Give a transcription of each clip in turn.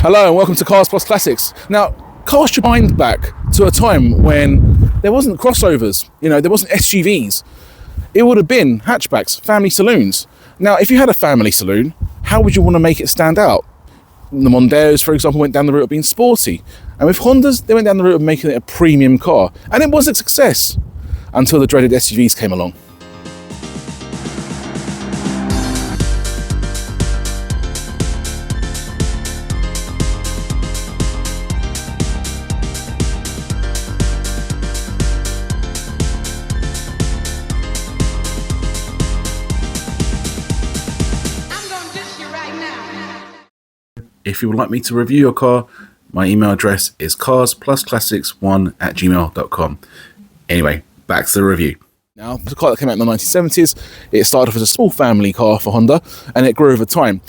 Hello and welcome to Cars Plus Classics. Now, cast your mind back to a time when there wasn't crossovers, there wasn't SUVs. It would have been hatchbacks, family saloons. Now, if you had a family saloon, how would you want to make it stand out? The Mondeos, for example, went down the route of being sporty. And with Hondas, they went down the route of making it a premium car. And it was a success until the dreaded SUVs came along. If you would like me to review your car, my email address is carsplusclassics1@gmail.com. Anyway, back to the review. Now, the car that came out in the 1970s, it started off as a small family car for Honda, and it grew over time.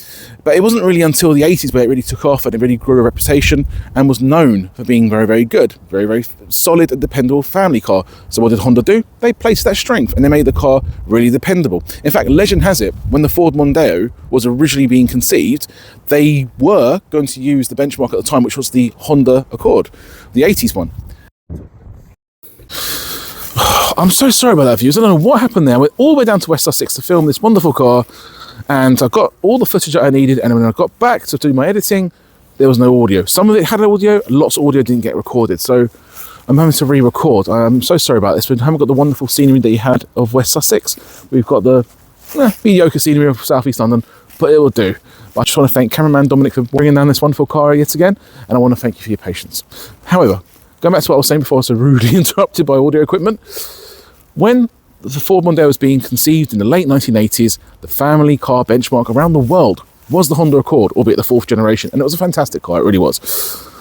But it wasn't really until the 80s where it really took off and it really grew a reputation and was known for being very, very good, very, very solid and dependable family car. So what did Honda do? They placed that strength and they made the car really dependable. In fact, legend has it, when the Ford Mondeo was originally being conceived, they were going to use the benchmark at the time, which was the Honda Accord, the 80s one. I'm so sorry about that, viewers. I don't know what happened there. I went all the way down to West Sussex to film this wonderful car, and I got all the footage that I needed, and when I got back to do my editing, there was no audio. Some of it had audio, lots of audio didn't get recorded, so I'm having to re-record. I'm so sorry about this. We haven't got the wonderful scenery that you had of West Sussex. We've got the mediocre scenery of South East London, but it will do. But I just want to thank cameraman Dominic for bringing down this wonderful car yet again, and I want to thank you for your patience. However, going back to what I was saying before I was so rudely interrupted by audio equipment, when the Ford Mondeo was being conceived in the late 1980s, the family car benchmark around the world was the Honda Accord, albeit the fourth generation, and it was a fantastic car, it really was.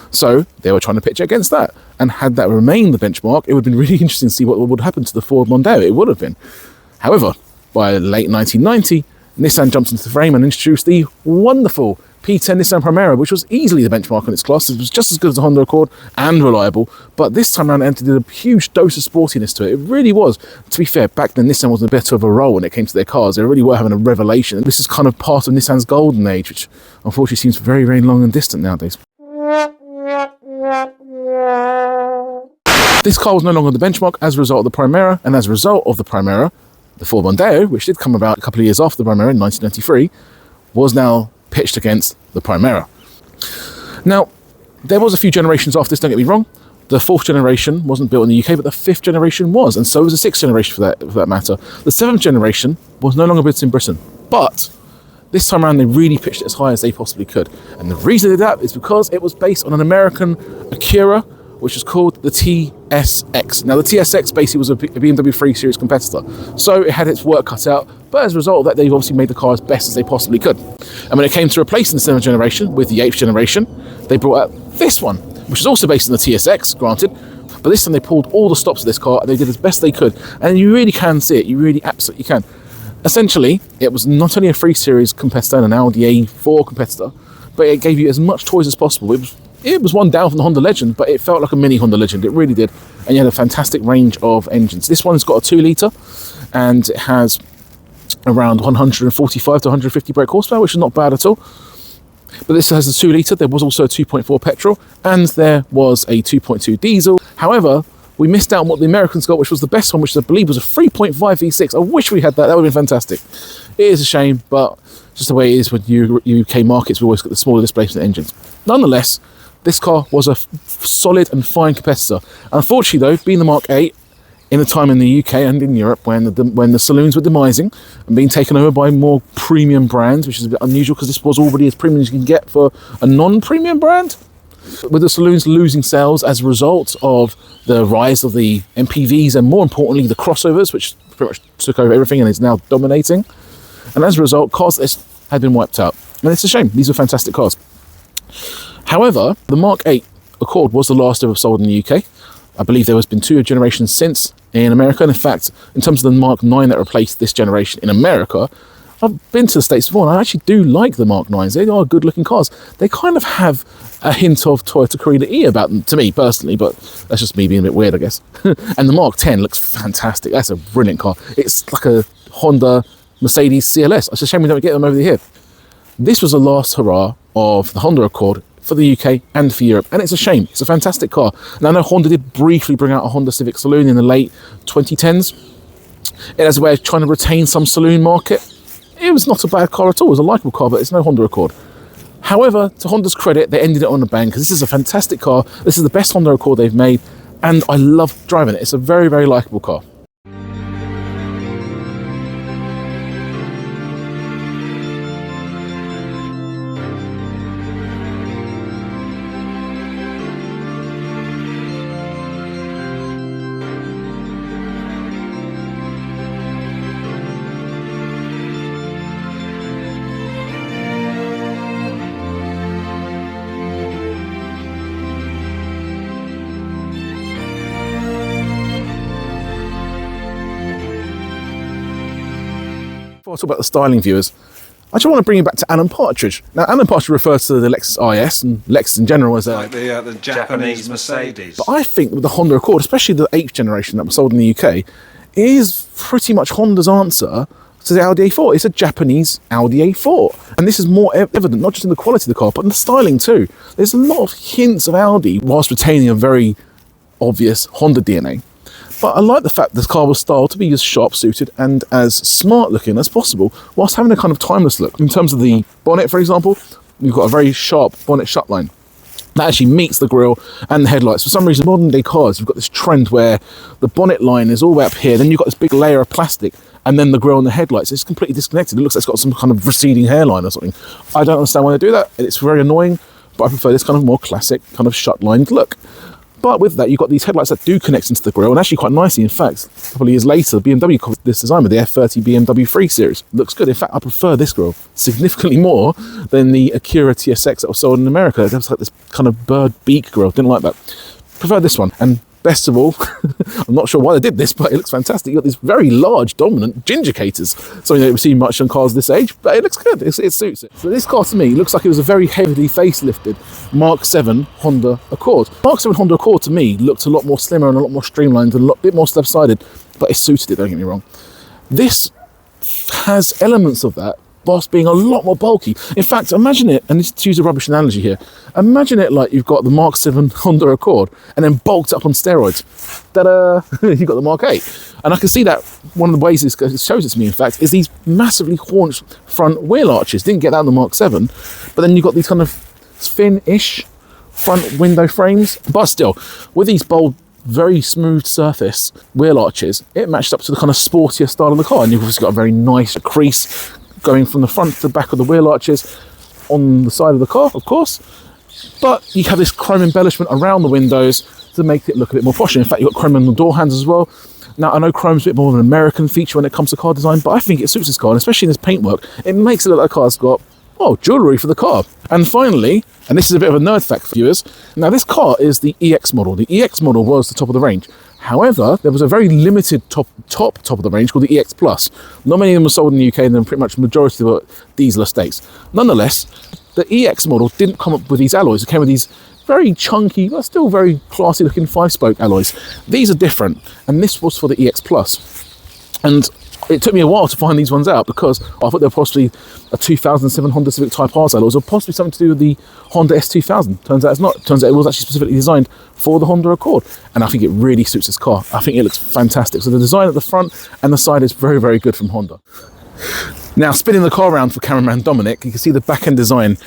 So they were trying to pitch it against that, and had that remained the benchmark, it would have been really interesting to see what would happen to the Ford Mondeo. It would have been. However, by late 1990, Nissan jumped into the frame and introduced the wonderful P10 Nissan Primera, which was easily the benchmark in its class. It was just as good as the Honda Accord and reliable, but this time around it entered a huge dose of sportiness to it. It really was. To be fair, back then Nissan was a bit of a role when it came to their cars. They really were having a revelation. This is kind of part of Nissan's golden age, which unfortunately seems very, very long and distant nowadays. This car was no longer the benchmark as a result of the Primera, and as a result of the Primera, the Ford Mondeo, which did come about a couple of years after the Primera in 1993, was now pitched against the Primera. Now, there was a few generations after this, don't get me wrong. The fourth generation wasn't built in the UK, but the fifth generation was, and so was the sixth generation for that matter. The seventh generation was no longer built in Britain, but this time around they really pitched it as high as they possibly could. And the reason they did that is because it was based on an American Acura, which is called the TSX. Now, the TSX basically was a BMW 3 Series competitor, so it had its work cut out, but as a result of that, they've obviously made the car as best as they possibly could. And when it came to replacing the 7th generation with the 8th generation, they brought out this one, which is also based on the TSX, granted, but this time they pulled all the stops of this car, and they did as best they could, and you really can see it, you really absolutely can. Essentially, it was not only a 3 Series competitor and an Audi A4 competitor, but it gave you as much choice as possible. It was one down from the Honda Legend, but it felt like a mini Honda Legend. It really did. And you had a fantastic range of engines. This one's got a 2-litre, and it has around 145 to 150 brake horsepower, which is not bad at all. But this has a 2-litre. There was also a 2.4 petrol, and there was a 2.2 diesel. However, we missed out on what the Americans got, which was the best one, which I believe was a 3.5 V6. I wish we had that. That would have been fantastic. It is a shame, but just the way it is with UK markets, we always get the smaller displacement engines. Nonetheless, this car was a solid and fine competitor. Unfortunately, though, being the Mk8 in the time in the UK and in Europe when the saloons were demising and being taken over by more premium brands, which is a bit unusual because this was already as premium as you can get for a non-premium brand, with the saloons losing sales as a result of the rise of the MPVs and, more importantly, the crossovers, which pretty much took over everything and is now dominating. And as a result, cars like this had been wiped out. And it's a shame. These are fantastic cars. However, the Mk8 Accord was the last ever sold in the UK. I believe there has been 2 generations since in America. And in fact, in terms of the Mk9 that replaced this generation in America, I've been to the States before, and I actually do like the Mk9s. They are good looking cars. They kind of have a hint of Toyota Corolla E about them, to me personally, but that's just me being a bit weird, I guess. And the Mk10 looks fantastic. That's a brilliant car. It's like a Honda Mercedes CLS. It's a shame we don't get them over here. This was the last hurrah of the Honda Accord for the UK and for Europe, and it's a shame. It's a fantastic car. Now I know Honda did briefly bring out a Honda Civic Saloon in the late 2010s. It has a way of trying to retain some saloon market. It was not a bad car at all. It was a likeable car, but it's no Honda Accord. However, to Honda's credit, they ended it on a bang, because this is a fantastic car. This is the best Honda Accord they've made, and I love driving it. It's a very, very likeable car. Before I talk about the styling, viewers, I just want to bring you back to Alan Partridge. Now, Alan Partridge refers to the Lexus IS and Lexus in general as like the Japanese Mercedes. But I think with the Honda Accord, especially the 8th generation that was sold in the UK, is pretty much Honda's answer to the Audi A4. It's a Japanese Audi A4. And this is more evident, not just in the quality of the car, but in the styling too. There's a lot of hints of Audi whilst retaining a very obvious Honda DNA. But I like the fact this car was styled to be as sharp-suited and as smart-looking as possible, whilst having a kind of timeless look. In terms of the bonnet, for example, you've got a very sharp bonnet shut line that actually meets the grille and the headlights. For some reason, modern-day cars, you've got this trend where the bonnet line is all the way up here, then you've got this big layer of plastic, and then the grille and the headlights. It's completely disconnected. It looks like it's got some kind of receding hairline or something. I don't understand why they do that. It's very annoying, but I prefer this kind of more classic, kind of shut-lined look. But with that, you've got these headlights that do connect into the grille, and actually quite nicely. In fact, a couple of years later, BMW copied this design with the F30 BMW 3 Series. Looks good. In fact, I prefer this grille significantly more than the Acura TSX that was sold in America. It was like this kind of bird beak grille. Didn't like that. Prefer this one. And best of all, I'm not sure why they did this, but it looks fantastic. You've got these very large, dominant gingicators. Something that we see much on cars this age, but it looks good. It suits it. So this car, to me, looks like it was a very heavily facelifted Mark 7 Honda Accord. Mark 7 Honda Accord, to me, looked a lot more slimmer and a lot more streamlined and a bit more left-sided, but it suited it, don't get me wrong. This has elements of that, whilst being a lot more bulky. In fact, imagine it, and to use a rubbish analogy here, imagine it like you've got the Mark 7 Honda Accord and then bulked up on steroids. Ta-da! You've got the Mark 8. And I can see that one of the ways it shows it to me, in fact, is these massively haunched front wheel arches. Didn't get that in the Mark 7, but then you've got these kind of thin-ish front window frames. But still, with these bold, very smooth surface wheel arches, it matched up to the kind of sportier style of the car. And you've also got a very nice crease going from the front to the back of the wheel arches on the side of the car, of course. But you have this chrome embellishment around the windows to make it look a bit more posh. In fact, you've got chrome on the door hands as well. Now, I know chrome's a bit more of an American feature when it comes to car design, but I think it suits this car, and especially in this paintwork, it makes it look like the car's got, jewellery for the car. And finally, and this is a bit of a nerd fact for viewers, now this car is the EX model. The EX model was the top of the range. However, there was a very limited top of the range called the EX Plus. Not many of them were sold in the UK, and then pretty much the majority were diesel estates. Nonetheless, the EX model didn't come up with these alloys. It came with these very chunky, but still very classy looking 5-spoke alloys. These are different, and this was for the EX Plus. And it took me a while to find these ones out, because I thought they were possibly a 2007 Honda Civic Type R alloys, or possibly something to do with the Honda S2000. Turns out it's not. Turns out it was actually specifically designed for the Honda Accord, and I think it really suits this car. I think it looks fantastic. So the design at the front and the side is very, very good from Honda. Now, spinning the car around for cameraman Dominic, you can see the back-end design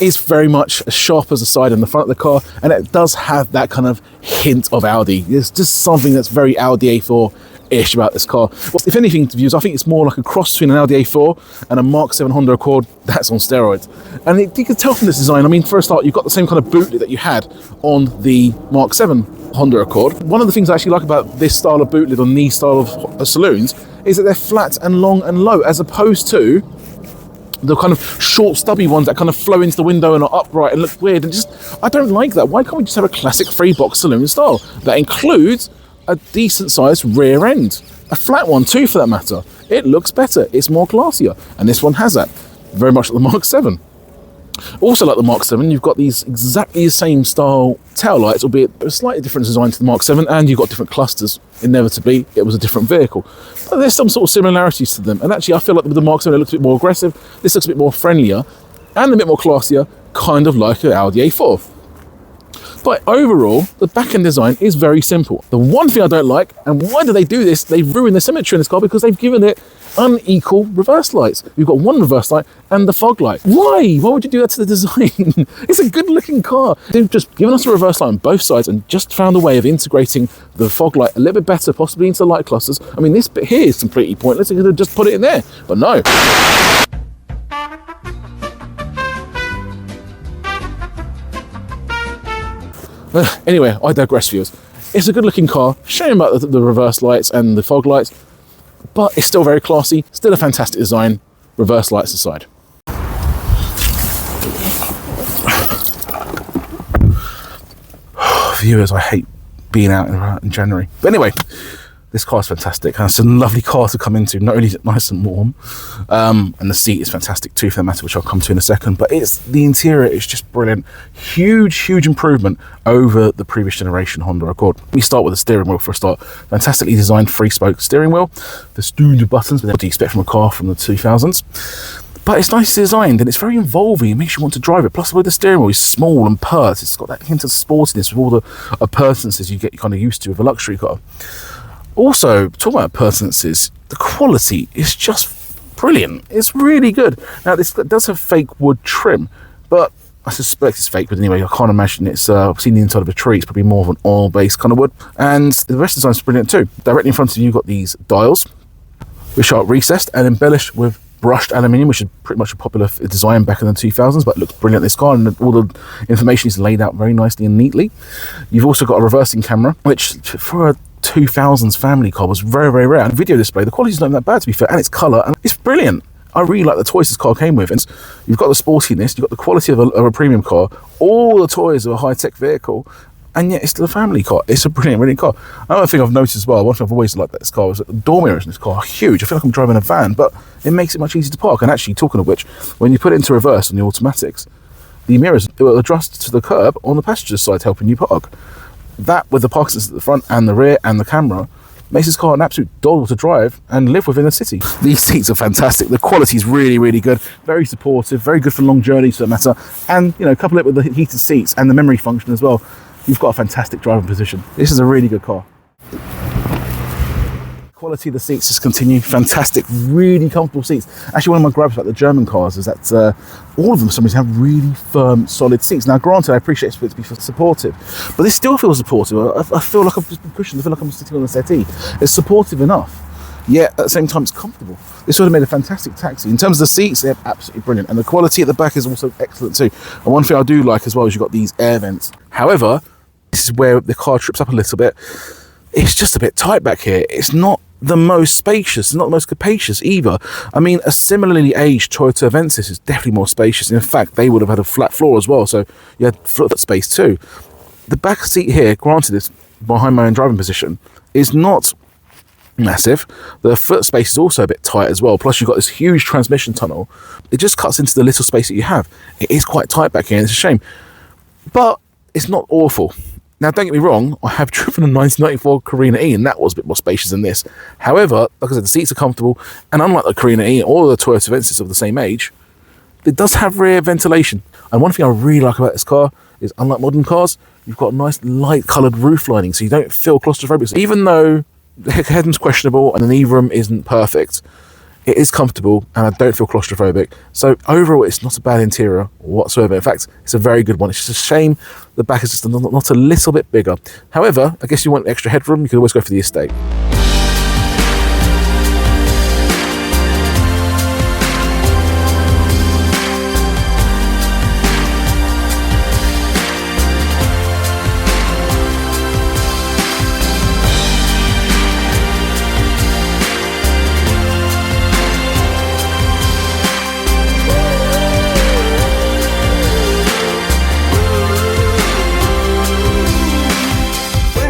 is very much as sharp as the side and the front of the car, and it does have that kind of hint of Audi. There's just something that's very Audi A4-ish about this car. Well, if anything, to viewers, I think it's more like a cross between an Audi A4 and a Mark 7 Honda Accord that's on steroids. And you can tell from this design, I mean, for a start, you've got the same kind of bootlet that you had on the Mark 7 Honda Accord. One of the things I actually like about this style of bootlet on these style of saloons is that they're flat and long and low, as opposed to the kind of short stubby ones that kind of flow into the window and are upright and look weird. And just, I don't like that. Why can't we just have a classic 3-box saloon style that includes a decent sized rear end? A flat one too, for that matter. It looks better, it's more classier, and this one has that. Very much like the Mark 7. Also like the Mark 7, you've got these exactly the same style tail lights, albeit a slightly different design to the Mark 7, and you've got different clusters. Inevitably, it was a different vehicle. But there's some sort of similarities to them, and actually I feel like with the Mark 7 it looks a bit more aggressive. This looks a bit more friendlier and a bit more classier kind of like an Audi A4. But overall, the back-end design is very simple. The one thing I don't like, and why do they do this? They've ruined the symmetry in this car because they've given it unequal reverse lights. You've got one reverse light and the fog light. Why? Why would you do that to the design? It's a good looking car. They've just given us a reverse light on both sides and just found a way of integrating the fog light a little bit better, possibly into the light clusters. I mean, this bit here is completely pointless. They could have just put it in there, but no. Anyway, I digress, viewers. It's a good looking car. Shame about the reverse lights and the fog lights, but it's still very classy, still a fantastic design, reverse lights aside. Viewers, I hate being out in January. But anyway, this car is fantastic, and it's a lovely car to come into. Not only is it nice and warm, and the seat is fantastic too, for that matter, which I'll come to in a second, but the interior is just brilliant. Huge improvement over the previous generation Honda Accord. We start with the steering wheel for a start. Fantastically designed 3-spoke steering wheel. The standard buttons, but what do you expect from a car from the 2000s? But it's nicely designed and it's very involving. It makes you want to drive it. Plus, the way the steering wheel is small and pert, it's got that hint of sportiness with all the appurtenances you get kind of used to with a luxury car. Also, talking about appurtenances, the quality is just brilliant. It's really good. Now, this does have fake wood trim, but I suspect it's fake, but anyway, I can't imagine it's, I've seen the inside of a tree, it's probably more of an oil-based kind of wood. And the rest of the design is brilliant too. Directly in front of you, you've got these dials, which are recessed and embellished with brushed aluminium, which is pretty much a popular design back in the 2000s, but it looks brilliant in this car, and all the information is laid out very nicely and neatly. You've also got a reversing camera, which for a 2000s family car was very rare. And video display, the quality's not that bad, to be fair, and its colour, and it's brilliant. I really like the toys this car came with. And you've got the sportiness, you've got the quality of a premium car, all the toys of a high-tech vehicle, and yet it's still a family car. It's a brilliant car. Another thing I've noticed as well, one thing I've always liked about this car is that the door mirrors in this car are huge. I feel like I'm driving a van, but it makes it much easier to park. And actually, talking of which, when you put it into reverse on the automatics, the mirrors, it will adjust to the curb on the passenger side, helping you park. That, with the parking sensors at the front and the rear and the camera, makes this car an absolute doddle to drive and live within a city. These seats are fantastic. The quality is really good. Very supportive, very good for long journeys, for that matter. And, you know, couple it with the heated seats and the memory function as well, you've got a fantastic driving position. This is a really good car. Quality of the seats just continue. Fantastic, really comfortable seats. Actually, one of my gripes about the German cars is that all of them, for some reason, have really firm, solid seats. Now, granted, I appreciate it's supposed to be supportive, but this still feels supportive. I feel like I've just been cushioned. I feel like I'm sitting on a settee. It's supportive enough, yet at the same time, it's comfortable. This would have made a fantastic taxi. In terms of the seats, they're absolutely brilliant, and the quality at the back is also excellent too. And one thing I do like as well is you've got these air vents. However, this is where the car trips up a little bit. It's just a bit tight back here. It's not the most spacious, not the most capacious either. I mean, a similarly aged Toyota Avensis is definitely more spacious. In fact, they would have had a flat floor as well, so you had foot space too. The back seat here, granted it's behind my own driving position, is not massive. The foot space is also a bit tight as well, plus you've got this huge transmission tunnel. It just cuts into the little space that you have. It is quite tight back here, and it's a shame, but it's not awful. Now, don't get me wrong, I have driven a 1994 Carina E, and that was a bit more spacious than this. However, like I said, the seats are comfortable, and unlike the Carina E or the Toyota Avensis of the same age, it does have rear ventilation. And one thing I really like about this car is, unlike modern cars, you've got a nice light-coloured roof lining, so you don't feel claustrophobic. So even though the headroom's questionable and the knee room isn't perfect, it is comfortable, and I don't feel claustrophobic. So overall, it's not a bad interior whatsoever. In fact, it's a very good one. It's just a shame the back is just not a little bit bigger. However, I guess you want extra headroom, you can always go for the Estate.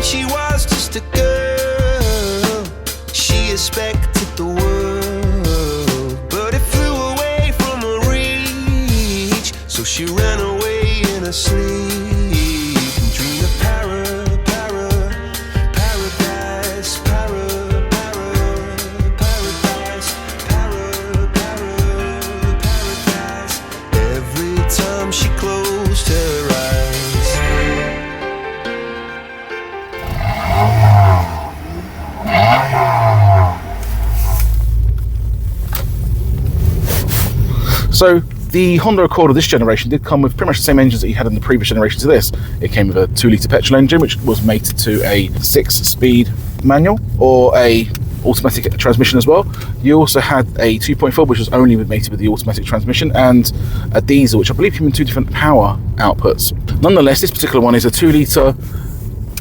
She was just a girl So the Honda Accord of this generation did come with pretty much the same engines that you had in the previous generation to this. It came with a 2-litre petrol engine, which was mated to a 6-speed manual or a automatic transmission as well. You also had a 2.4, which was only mated with the automatic transmission, and a diesel, which I believe came in 2 different power outputs. Nonetheless, this particular one is a 2-litre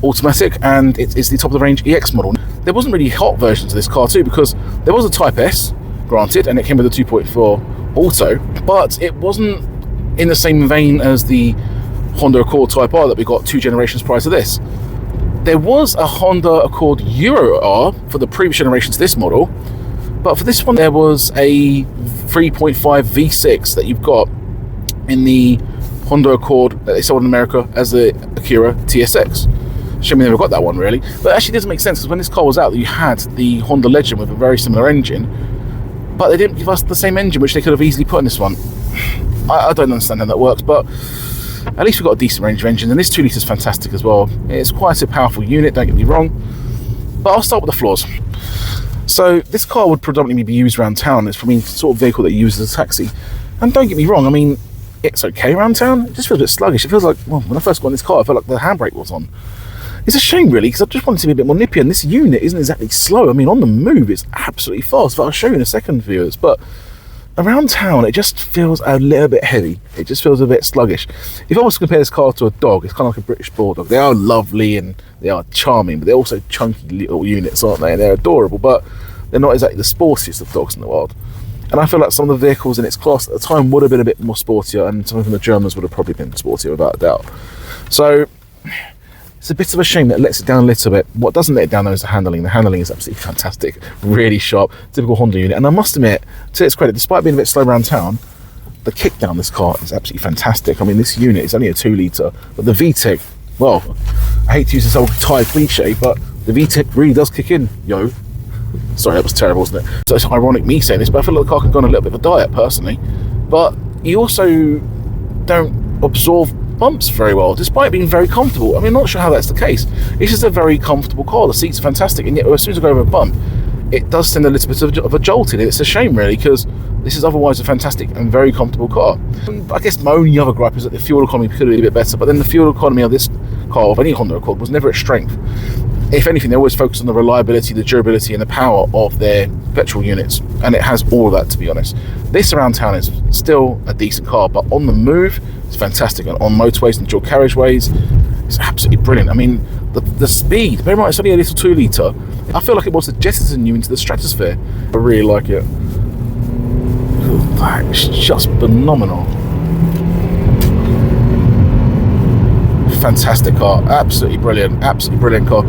automatic, and it's the top of the range EX model. There wasn't really hot versions of this car too, because there was a Type S, granted, and it came with a 2.4 auto, but it wasn't in the same vein as the Honda Accord Type R that we got 2 generations prior to this. There was a Honda Accord Euro R for the previous generation to this model, but for this one there was a 3.5 V6 that you've got in the Honda Accord that they sold in America as the Acura TSX. Shame we never got that one really, but it actually doesn't make sense because when this car was out, you had the Honda Legend with a very similar engine, but they didn't give us the same engine which they could have easily put in this one. I don't understand how that works, but at least we've got a decent range of engines, and this 2 litre is fantastic as well. It's quite a powerful unit, don't get me wrong, but I'll start with the flaws. So this car would predominantly be used around town. It's probably the sort of vehicle that you use as a taxi, and don't get me wrong, I mean, it's okay around town. It just feels a bit sluggish. It feels like, well, when I first got in this car, I felt like the handbrake was on. It's a shame really, because I just wanted to be a bit more nippy, and this unit isn't exactly slow. I mean, on the move it's absolutely fast, but I'll show you in a second, viewers, but around town it just feels a little bit heavy. It just feels a bit sluggish. If I was to compare this car to a dog, it's kind of like a British Bulldog. They are lovely and they are charming, but they're also chunky little units, aren't they? And they're adorable, but they're not exactly the sportiest of dogs in the world. And I feel like some of the vehicles in its class at the time would have been a bit more sportier, and some of the Germans would have probably been sportier without a doubt. So it's a bit of a shame that it lets it down a little bit. What doesn't let it down though is the handling. The handling is absolutely fantastic, really sharp, typical Honda unit. And I must admit, to its credit, despite being a bit slow around town, the kick down this car is absolutely fantastic. I mean, this unit is only a 2 litre, but the VTEC, well, I hate to use this old Thai cliche, but the VTEC really does kick in, yo. Sorry, that was terrible, wasn't it? So it's ironic me saying this, but I feel like the car could go on a little bit of a diet personally. But you also don't absorb bumps very well, despite being very comfortable. I mean, I'm not sure how that's the case. It's just a very comfortable car. The seats are fantastic, and yet as soon as I go over a bump, it does send a little bit of a jolt in it. It's a shame really, because this is otherwise a fantastic and very comfortable car. And I guess my only other gripe is that the fuel economy could have been a bit better, but then the fuel economy of this car, of any Honda Accord, was never at strength. If anything, they always focus on the reliability, the durability and the power of their petrol units, and it has all of that, to be honest. This around town is still a decent car, but on the move it's fantastic, and on motorways and dual carriageways it's absolutely brilliant. I mean, the speed, bear in mind it's only a little 2 litre. I feel like it wants to jettison you into the stratosphere. I really like it. That is just phenomenal. Fantastic car, absolutely brilliant car.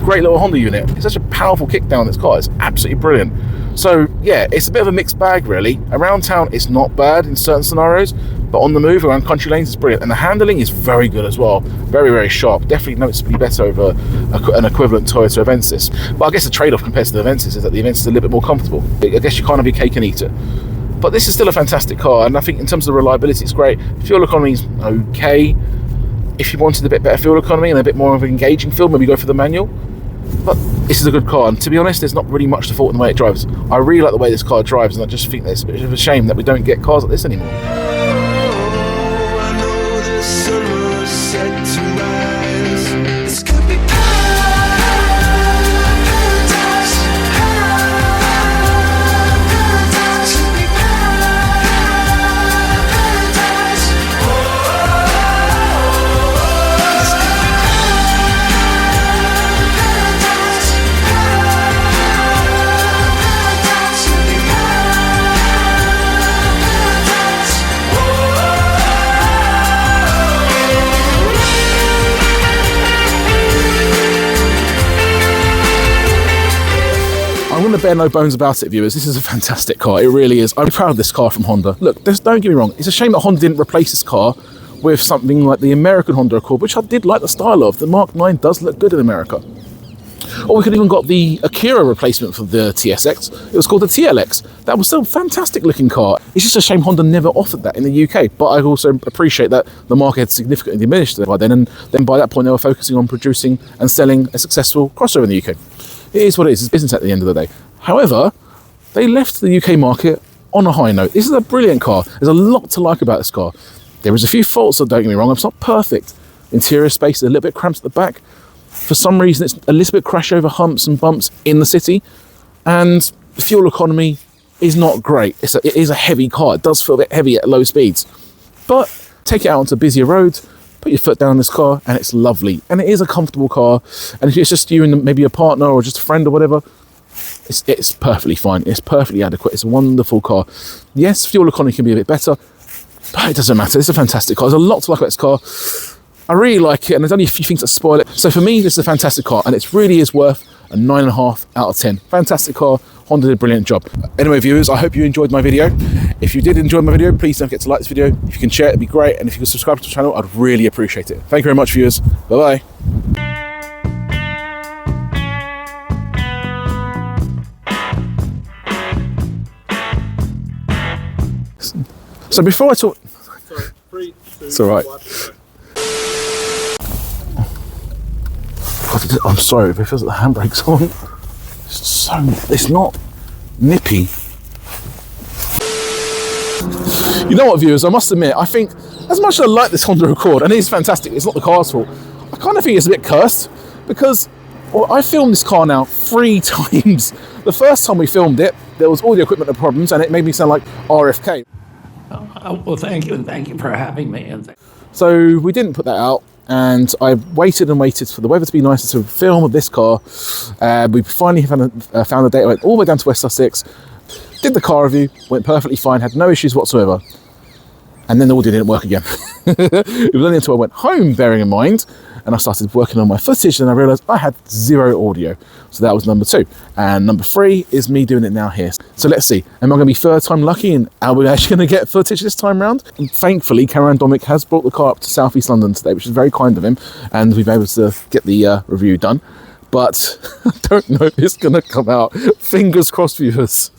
Great little Honda unit. It's such a powerful kick down this car. It's absolutely brilliant. So yeah, it's a bit of a mixed bag really. Around town it's not bad in certain scenarios, but on the move around country lanes it's brilliant, and the handling is very good as well. Very, very sharp. Definitely noticeably better over an equivalent Toyota Avensis. But I guess the trade-off compared to the Avensis is that the Avensis is a little bit more comfortable. I guess you can't have your cake and eat it. But this is still a fantastic car, and I think in terms of the reliability it's great. Fuel economy is okay. If you wanted a bit better fuel economy and a bit more of an engaging feel, maybe go for the manual. But this is a good car, and to be honest, there's not really much to fault in the way it drives. I really like the way this car drives, and I just think that it's a bit of a shame that we don't get cars like this anymore. I'm going to bear no bones about it, viewers. This is a fantastic car. It really is. I'm proud of this car from Honda. Look, don't get me wrong. It's a shame that Honda didn't replace this car with something like the American Honda Accord, which I did like the style of. The Mark 9 does look good in America. Or we could even got the Acura replacement for the TSX. It was called the TLX. That was still a fantastic looking car. It's just a shame Honda never offered that in the UK. But I also appreciate that the market had significantly diminished by then, and then by that point they were focusing on producing and selling a successful crossover in the UK. It is what it is. It's business at the end of the day. However, they left the UK market on a high note. This is a brilliant car. There's a lot to like about this car. There is a few faults, so don't get me wrong, it's not perfect. Interior space is a little bit cramped at the back. For some reason, it's a little bit crash over humps and bumps in the city. And the fuel economy is not great. It is a heavy car. It does feel a bit heavy at low speeds. But take it out onto busier roads, put your foot down in this car, and it's lovely. And it is a comfortable car. And if it's just you and maybe a partner or just a friend or whatever, it's perfectly fine. It's perfectly adequate. It's a wonderful car. Yes, fuel economy can be a bit better, but it doesn't matter. It's a fantastic car. There's a lot to like about this car. I really like it, and there's only a few things that spoil it. So for me, this is a fantastic car, and it really is worth a 9.5 out of 10. Fantastic car. Honda did a brilliant job. Anyway, viewers, I hope you enjoyed my video. If you did enjoy my video, please don't forget to like this video. If you can share it, it'd be great. And if you can subscribe to the channel, I'd really appreciate it. Thank you very much, viewers. Bye-bye. So before I talk... Sorry, 3, 2, it's all right. 1, God, I'm sorry, if it feels like the handbrake's on. It's not nippy. You know what, viewers, I must admit, I think as much as I like this Honda Accord, and it is fantastic, it's not the car's fault, I kind of think it's a bit cursed, because I filmed this car now 3 times. The first time we filmed it, there was audio equipment problems, and it made me sound like RFK. Well, thank you, and thank you for having me. So we didn't put that out, and I waited and waited for the weather to be nicer to film this car. We finally found a date. I went all the way down to West Sussex, did the car review, went perfectly fine, had no issues whatsoever. And then the audio didn't work again. It was only until I went home, bearing in mind, and I started working on my footage, and I realised I had 0 audio. So that was number 2. And number 3 is me doing it now here. So let's see, am I going to be third time lucky, and are we actually going to get footage this time round? And thankfully, Cameron Dominic has brought the car up to South East London today, which is very kind of him, and we've been able to get the review done. But I don't know if it's going to come out. Fingers crossed, viewers.